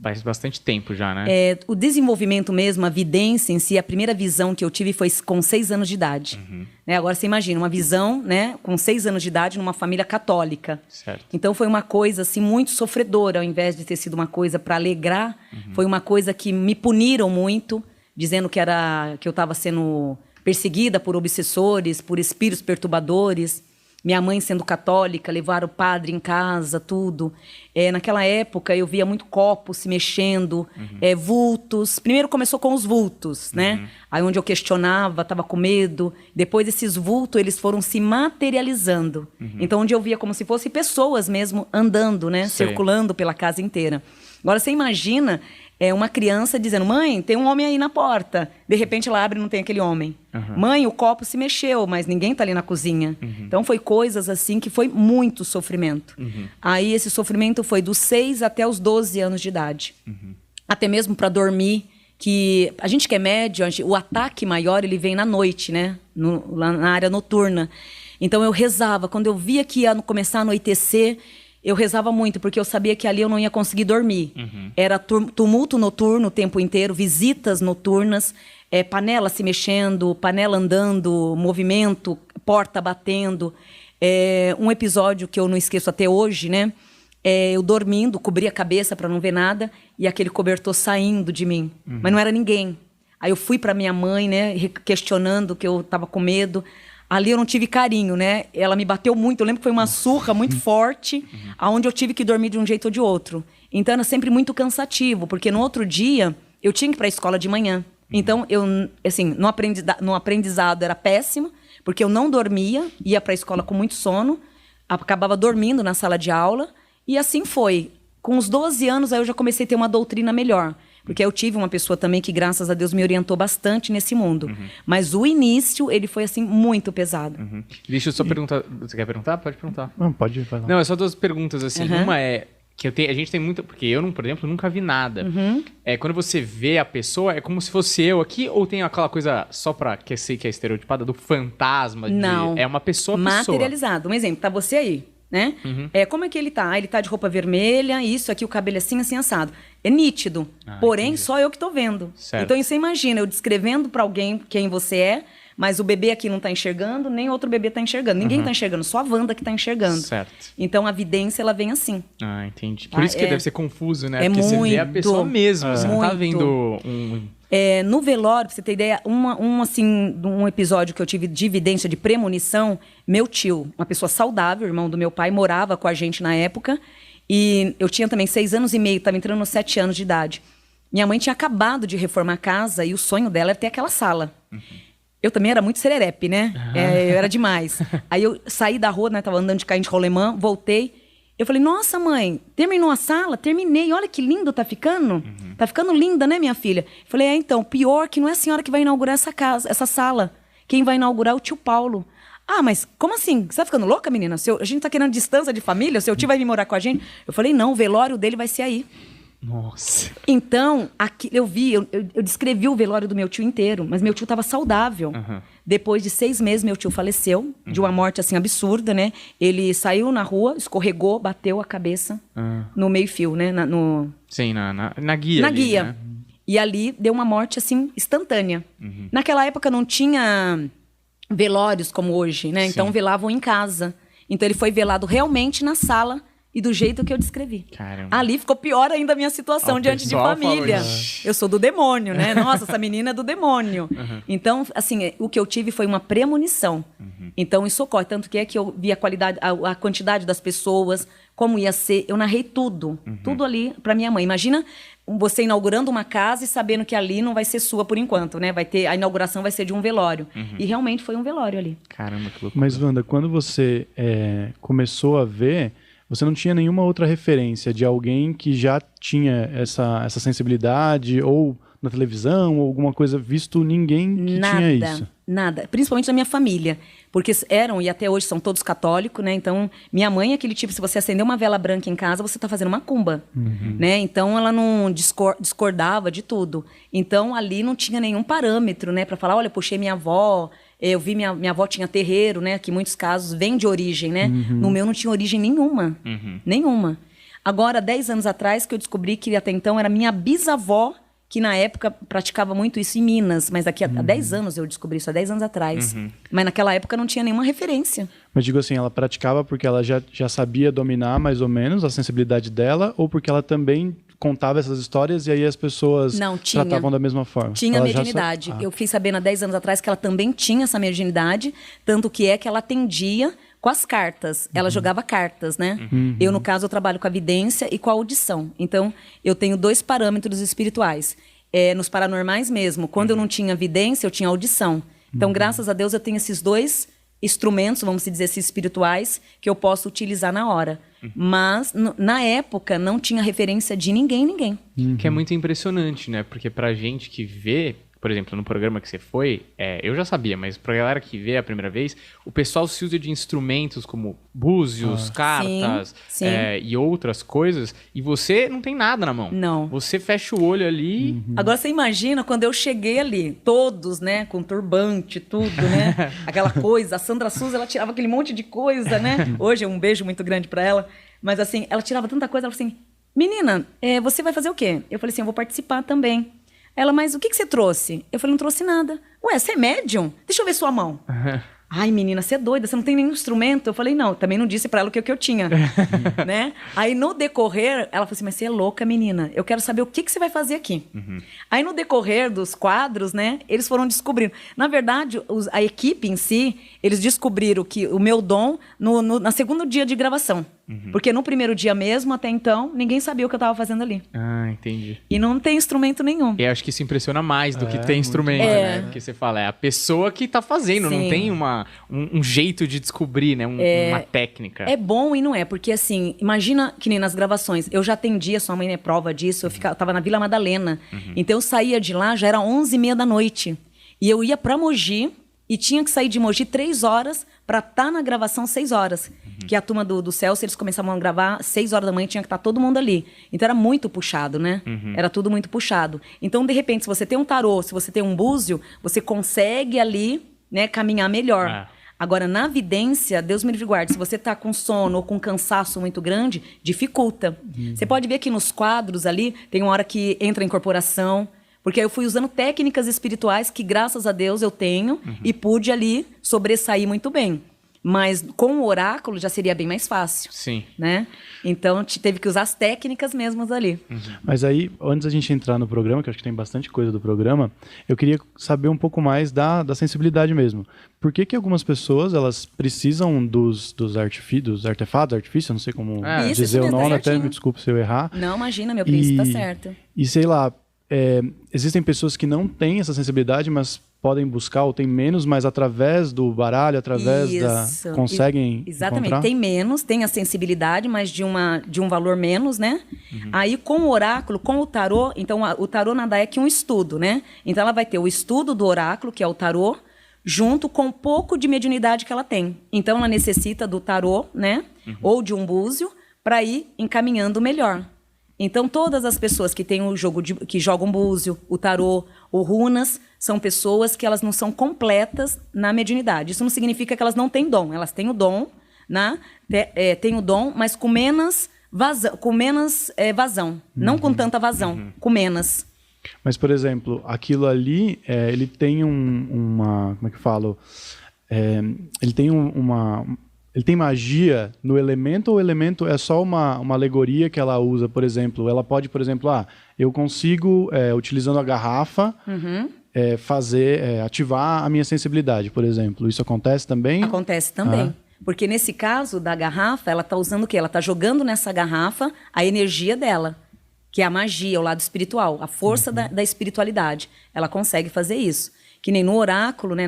faz bastante tempo já, né? O desenvolvimento mesmo, a vidência em si, a primeira visão que eu tive foi com 6 anos de idade. Né? Agora você imagina, uma visão, né, com 6 anos de idade numa família católica. Certo. Então foi uma coisa assim, muito sofredora, ao invés de ter sido uma coisa para alegrar, foi uma coisa que me puniram muito, dizendo que eu estava sendo perseguida por obsessores, por espíritos perturbadores. Minha mãe sendo católica, levaram o padre em casa, tudo. Naquela época, eu via muito copos se mexendo, vultos. Primeiro começou com os vultos, né? Aí onde eu questionava, estava com medo. Depois, esses vultos, eles foram se materializando. Então, onde eu via como se fossem pessoas mesmo andando, né? Sei. Circulando pela casa inteira. Agora, você imagina uma criança dizendo, mãe, tem um homem aí na porta. De repente, ela abre e não tem aquele homem. Mãe, o copo se mexeu, mas ninguém está ali na cozinha. Então, foi coisas assim que foi muito sofrimento. Aí, esse sofrimento foi dos 6 até os 12 anos de idade. Até mesmo para dormir, que a gente que é médio, o ataque maior, ele vem na noite, né? Lá na área noturna. Então, eu rezava. Quando eu via que ia começar a anoitecer, eu rezava muito, porque eu sabia que ali eu não ia conseguir dormir. Era tumulto noturno o tempo inteiro, visitas noturnas, panela se mexendo, panela andando, movimento, porta batendo. Um episódio que eu não esqueço até hoje, né? Eu dormindo, cobri a cabeça para não ver nada, e aquele cobertor saindo de mim. Mas não era ninguém. Aí eu fui para minha mãe, né, questionando que eu estava com medo. Ali eu não tive carinho, né? Ela me bateu muito. Eu lembro que foi uma surra muito forte, aonde eu tive que dormir de um jeito ou de outro. Então, era sempre muito cansativo, porque no outro dia, eu tinha que ir para a escola de manhã. Então, eu, assim, no aprendizado era péssimo, porque eu não dormia, ia para a escola com muito sono, acabava dormindo na sala de aula, e assim foi. Com os 12 anos, aí eu já comecei a ter uma doutrina melhor. Porque eu tive uma pessoa também que, graças a Deus, me orientou bastante nesse mundo. Mas o início, ele foi, assim, muito pesado. Deixa eu só perguntar. Você quer perguntar? Pode perguntar. Não, pode falar. Não, é só 2 perguntas, assim. Uma é que a gente tem muita... Porque eu, por exemplo, nunca vi nada. Quando você vê a pessoa, é como se fosse eu aqui, ou tem aquela coisa só pra... Que eu sei que é estereotipada, do fantasma? Não. É uma pessoa. Materializado. Um exemplo, tá você aí, né? Como é que ele tá? Ele tá de roupa vermelha, isso aqui, o cabelo assim, assim, assado. É nítido. Porém, entendi. só eu que tô vendo. Certo. Então, você imagina, eu descrevendo pra alguém quem você é, mas o bebê aqui não tá enxergando, nem outro bebê tá enxergando. Ninguém tá enxergando, só a Wanda que tá enxergando. Certo. Então, a vidência, ela vem assim. Entendi. Por isso que deve ser confuso, né? É Porque você vê a muito, pessoa mesmo, você não tá muito. vendo No velório, pra você ter ideia, um episódio que eu tive de evidência de premonição, meu tio, uma pessoa saudável, irmão do meu pai, morava com a gente na época, e eu tinha também 6 anos e meio, estava entrando nos 7 anos de idade. Minha mãe tinha acabado de reformar a casa e o sonho dela era ter aquela sala. Eu também era muito sererepe, né? Eu era demais. Aí eu saí da rua, né? Tava andando de carrinho de rolemã, voltei. Eu falei, nossa, mãe, terminou a sala? Terminei. Olha que lindo tá ficando. Tá ficando linda, né, minha filha? Eu falei, então, pior que não é a senhora que vai inaugurar essa casa, essa sala. Quem vai inaugurar é o tio Paulo. Ah, mas como assim? Você tá ficando louca, menina? A gente tá querendo distância de família? O seu tio vai vir morar com a gente? Eu falei, não, o velório dele vai ser aí. Nossa. Então, aqui, eu descrevi o velório do meu tio inteiro, mas meu tio estava saudável. Depois de 6 meses, meu tio faleceu, de uma morte assim absurda, né? Ele saiu na rua, escorregou, bateu a cabeça no meio-fio, né? Sim, na guia. Na ali, guia. né? E ali deu uma morte assim instantânea. Naquela época não tinha velórios como hoje, né? Então velavam em casa. Então ele foi velado realmente na sala e do jeito que eu descrevi. Caramba. Ali ficou pior ainda a minha situação diante de família. Eu sou do demônio, né? Nossa, essa menina é do demônio. Então, assim, o que eu tive foi uma premonição. Então, isso ocorre. Tanto que eu vi a quantidade das pessoas, como ia ser. Eu narrei tudo. Tudo ali para minha mãe. Imagina você inaugurando uma casa e sabendo que ali não vai ser sua por enquanto, né? A inauguração vai ser de um velório. E realmente foi um velório ali. Caramba, que loucura. Mas, Wanda, quando você começou a ver, você não tinha nenhuma outra referência de alguém que já tinha essa sensibilidade, ou na televisão, ou alguma coisa, visto ninguém que tinha isso? Nada. Principalmente na minha família. Porque eram, e até hoje são todos católicos, né? Então, minha mãe é aquele tipo, se você acender uma vela branca em casa, você está fazendo macumba, né? Então, ela não discordava de tudo. Então, ali não tinha nenhum parâmetro, né? Para falar, olha, puxei minha avó, eu vi minha avó tinha terreiro, né? Que em muitos casos vem de origem, né? No meu não tinha origem nenhuma. Nenhuma. Agora, 10 anos atrás, que eu descobri que até então era minha bisavó, que na época praticava muito isso em Minas. Mas daqui a 10 anos eu descobri isso, há 10 anos atrás. Mas naquela época não tinha nenhuma referência. Mas digo assim, ela praticava porque ela já sabia dominar mais ou menos a sensibilidade dela, ou porque ela também contava essas histórias e aí as pessoas tratavam da mesma forma? Tinha mediunidade. Eu fiz sabendo há 10 anos atrás que ela também tinha essa mediunidade, tanto que é que ela atendia com as cartas. Ela jogava cartas, né? Eu, no caso, eu trabalho com a vidência e com a audição. Então, eu tenho 2 parâmetros espirituais. Nos paranormais mesmo, quando eu não tinha vidência, eu tinha audição. Então, graças a Deus, eu tenho esses 2 instrumentos, vamos dizer assim, espirituais, que eu posso utilizar na hora. Mas, na época, não tinha referência de ninguém. Que é muito impressionante, né? Porque pra gente que vê, por exemplo, no programa que você foi, eu já sabia, mas pra galera que vê a primeira vez, o pessoal se usa de instrumentos como búzios, cartas sim. E outras coisas, e você não tem nada na mão. Não. Você fecha o olho ali... Agora você imagina quando eu cheguei ali, todos, né, com turbante, tudo, né? Aquela coisa, a Sandra Souza, ela tirava aquele monte de coisa, né? Hoje um beijo muito grande pra ela. Mas assim, ela tirava tanta coisa, ela falou assim, menina, você vai fazer o quê? Eu falei assim, eu vou participar também. Ela, mas o que você trouxe? Eu falei, não trouxe nada. Ué, você é médium? Deixa eu ver sua mão. Ai, menina, você é doida, você não tem nenhum instrumento? Eu falei, não, também não disse pra ela o que eu tinha, né? Aí, no decorrer, ela falou assim, mas você é louca, menina, eu quero saber o que você vai fazer aqui. Aí, no decorrer dos quadros, né, eles foram descobrindo. Na verdade, a equipe em si, eles descobriram que o meu dom na segundo dia de gravação. Porque no primeiro dia mesmo, até então, ninguém sabia o que eu estava fazendo ali. Ah, entendi. E não tem instrumento nenhum. E acho que isso impressiona mais do que tem instrumento, né? Porque você fala, é a pessoa que tá fazendo, Sim. não tem um jeito de descobrir, né? Uma técnica. É bom e não é, porque assim, imagina que nem nas gravações, eu já atendia, sua mãe é prova disso, eu tava na Vila Madalena, então eu saía de lá, já era 11h30 da noite, e eu ia pra Mogi, e tinha que sair de Mogi 3 horas para estar na gravação 6 horas. Que a turma do Celso, eles começavam a gravar 6 horas da manhã, tinha que estar todo mundo ali. Então era muito puxado, né? Era tudo muito puxado. Então, de repente, se você tem um tarô, se você tem um búzio, você consegue ali, né, caminhar melhor. Agora, na vidência, Deus me livre e guarde, se você está com sono ou com cansaço muito grande, dificulta. Você pode ver que nos quadros ali, tem uma hora que entra a incorporação, porque eu fui usando técnicas espirituais que, graças a Deus, eu tenho e pude ali sobressair muito bem. Mas com o oráculo já seria bem mais fácil. Sim. Né? Então, teve que usar as técnicas mesmas ali. Mas aí, antes da gente entrar no programa, que eu acho que tem bastante coisa do programa, eu queria saber um pouco mais da sensibilidade mesmo. Por que algumas pessoas, elas precisam dos artefatos, artifícios, não sei como dizer o nome, até me desculpe se eu errar. Não, imagina, meu príncipe, tá certo. E sei lá, existem pessoas que não têm essa sensibilidade, mas podem buscar ou tem menos, mas através do baralho, através conseguem Exatamente, encontrar? tem menos, tem a sensibilidade, mas de um valor menos, né? Aí com o oráculo, com o tarô, então o tarô nada é que um estudo, né? Então ela vai ter o estudo do oráculo, que é o tarô, junto com um pouco de mediunidade que ela tem. Então ela necessita do tarô, né? Ou de um búzio, para ir encaminhando melhor. Então, todas as pessoas que têm que jogam búzio, o tarô ou runas, são pessoas que elas não são completas na mediunidade. Isso não significa que elas não têm dom. Elas têm o dom, né? Têm o dom, mas com menos vazão. Não com tanta vazão, com menos. Mas, por exemplo, aquilo ali, ele tem como é que eu falo? Ele tem Ele tem magia no elemento, ou o elemento é só uma alegoria que ela usa, por exemplo? Ela pode, por exemplo, eu consigo, utilizando a garrafa, ativar a minha sensibilidade, por exemplo. Isso acontece também? Acontece também. Porque nesse caso da garrafa, ela está usando o quê? Ela está jogando nessa garrafa a energia dela, que é a magia, o lado espiritual, a força da espiritualidade. Ela consegue fazer isso. Que nem no oráculo, né,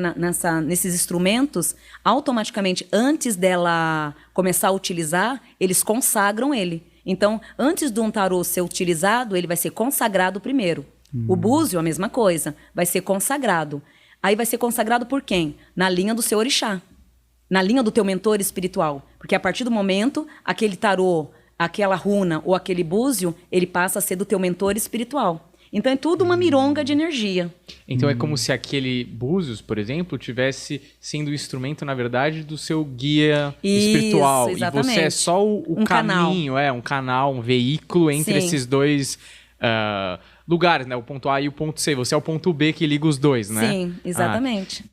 nesses instrumentos, automaticamente, antes dela começar a utilizar, eles consagram ele. Então, antes de um tarô ser utilizado, ele vai ser consagrado primeiro. O búzio, a mesma coisa, vai ser consagrado. Aí vai ser consagrado por quem? Na linha do seu orixá, na linha do teu mentor espiritual. Porque a partir do momento, aquele tarô, aquela runa ou aquele búzio, ele passa a ser do teu mentor espiritual. Então é tudo uma mironga de energia. Então é como se aquele Búzios, por exemplo, tivesse sendo o instrumento, na verdade, do seu guia espiritual. Exatamente. E você é só um caminho, canal. Um canal, um veículo entre esses dois lugares, né? O ponto A e o ponto C. Você é o ponto B que liga os dois, né? Sim, exatamente.